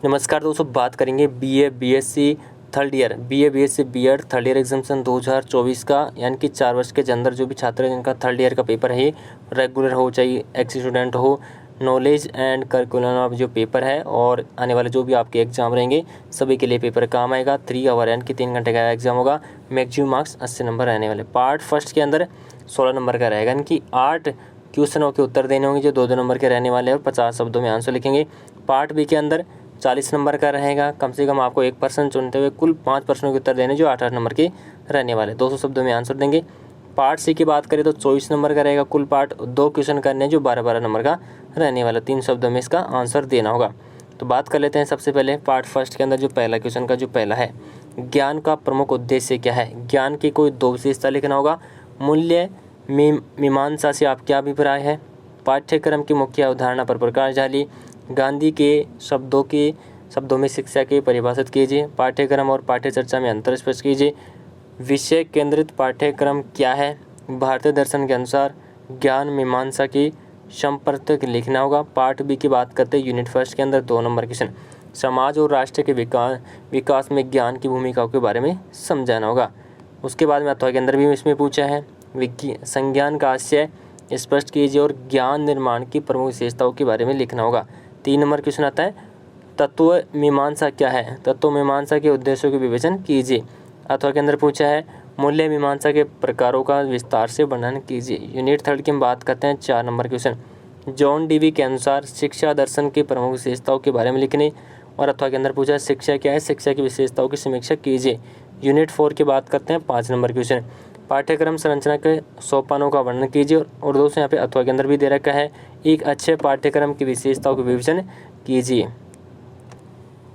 नमस्कार दोस्तों, बात करेंगे BA BSc third year BA BSc BEd third year examination 2024 का, यानी कि 4 वर्ष के अंदर जो भी छात्र हैं जिनका थर्ड ईयर का पेपर है, रेगुलर हो चाहे एक्स स्टूडेंट हो, नॉलेज एंड करिकुलम ऑफ जो पेपर है और आने वाले जो भी आपके एग्जाम रहेंगे सभी के लिए पेपर काम आएगा। 3 आवर यानी कि 3 घंटे का एग्जाम होगा। मैक्सिमम मार्क्स 80 नंबर रहने वाले। पार्ट फर्स्ट के अंदर 16 नंबर का रहेगा, यानी कि 8 क्वेश्चनों के उत्तर देने होंगे जो 2-2 नंबर के रहने वाले हैं और 50 शब्दों में आंसर लिखेंगे। पार्ट बी के अंदर 40 नंबर का रहेगा। कम से कम आपको 1% चुनते हुए कुल 5 प्रश्नों के उत्तर देने जो 8-8 नंबर के रहने वाले, 200 शब्दों में आंसर देंगे। पार्ट सी की बात करें तो 24 नंबर का रहेगा। कुल पार्ट 2 क्वेश्चन करने जो 12-12 नंबर का रहने वाला, 3 शब्दों में इसका आंसर देना होगा। तो बात कर लेते हैं सबसे पहले पार्ट फर्स्ट के अंदर जो पहला क्वेश्चन का जो पहला है, ज्ञान का प्रमुख उद्देश्य क्या है। ज्ञान की कोई 2 विशेषता लिखना होगा। मूल्य मीमांसा से आप क्या अभिप्राय है। पाठ्यक्रम की मुख्य अवधारणा पर प्रकाश डालिए। गांधी के शब्दों में शिक्षा की परिभाषित कीजिए। पाठ्यक्रम और पाठ्यचर्चा में अंतर स्पष्ट कीजिए। विषय केंद्रित पाठ्यक्रम क्या है। भारतीय दर्शन के अनुसार ज्ञान मीमांसा की संप्रत्यक लिखना होगा। पार्ट बी की बात करते हैं यूनिट फर्स्ट के अंदर 2 नंबर क्वेश्चन, समाज और राष्ट्र के विकास में ज्ञान की भूमिका के बारे में समझाना होगा। उसके बाद में अथवा के अंदर भी इसमें पूछा है संज्ञान का आशय स्पष्ट कीजिए और ज्ञान निर्माण की प्रमुख विशेषताओं के बारे में लिखना होगा। 3 नंबर क्वेश्चन आता है तत्व मीमांसा क्या है। तत्व मीमांसा के उद्देश्यों के विवेचन कीजिए। अथवा के अंदर पूछा है मूल्य मीमांसा के प्रकारों का विस्तार से वर्णन कीजिए। यूनिट थर्ड की हम बात करते हैं 4 नंबर क्वेश्चन, जॉन डीवी के अनुसार शिक्षा दर्शन की प्रमुख विशेषताओं के बारे में लिखने। और अथवा के अंदर पूछा है शिक्षा क्या है, शिक्षा की विशेषताओं की समीक्षा कीजिए। यूनिट 4 की बात करते हैं 5 नंबर क्वेश्चन, पाठ्यक्रम संरचना के सोपानों का वर्णन कीजिए। और दोस्तों यहाँ पे अथवा के अंदर भी दे रखा है एक अच्छे पाठ्यक्रम की विशेषताओं का विवेचन कीजिए।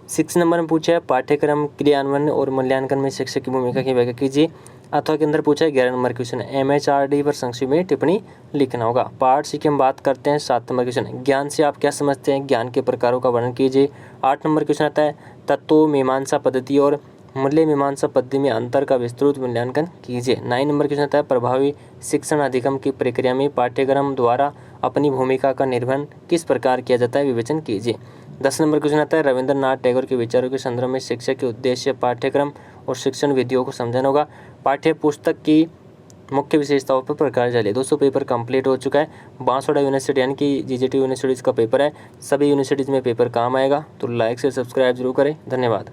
6 नंबर में पूछा है पाठ्यक्रम क्रियान्वयन और मूल्यांकन में शिक्षक की भूमिका की व्याख्या कीजिए। अथवा के अंदर पूछा है 11 नंबर क्वेश्चन, MHRD पर संक्षिप्त में टिप्पणी लिखना होगा। पार्ट सी की हम बात करते हैं 7 नंबर क्वेश्चन, ज्ञान से आप क्या समझते हैं, ज्ञान के प्रकारों का वर्णन कीजिए। 8 नंबर क्वेश्चन आता है तत्व मीमांसा पद्धति और मूल्य मीमांसा पद्धति में अंतर का विस्तृत मूल्यांकन कीजिए। 9 नंबर क्वेश्चन आता है प्रभावी शिक्षण अधिगम की प्रक्रिया में पाठ्यक्रम द्वारा अपनी भूमिका का निर्वहन किस प्रकार किया जाता है, विवेचन कीजिए। 10 नंबर क्वेश्चन आता है रविंद्रनाथ टैगोर के विचारों के संदर्भ में शिक्षा के उद्देश्य, पाठ्यक्रम और शिक्षण विधियों को समझाना होगा। पाठ्य पुस्तक की मुख्य विशेषताओं पर प्रकाश डालिए। दोस्तों पेपर कंप्लीट हो चुका है। बांसवाड़ा यूनिवर्सिटी यानी कि GJT यूनिवर्सिटीज़ का पेपर है। सभी यूनिवर्सिटीज़ में पेपर काम आएगा, तो लाइक से सब्सक्राइब जरूर करें। धन्यवाद।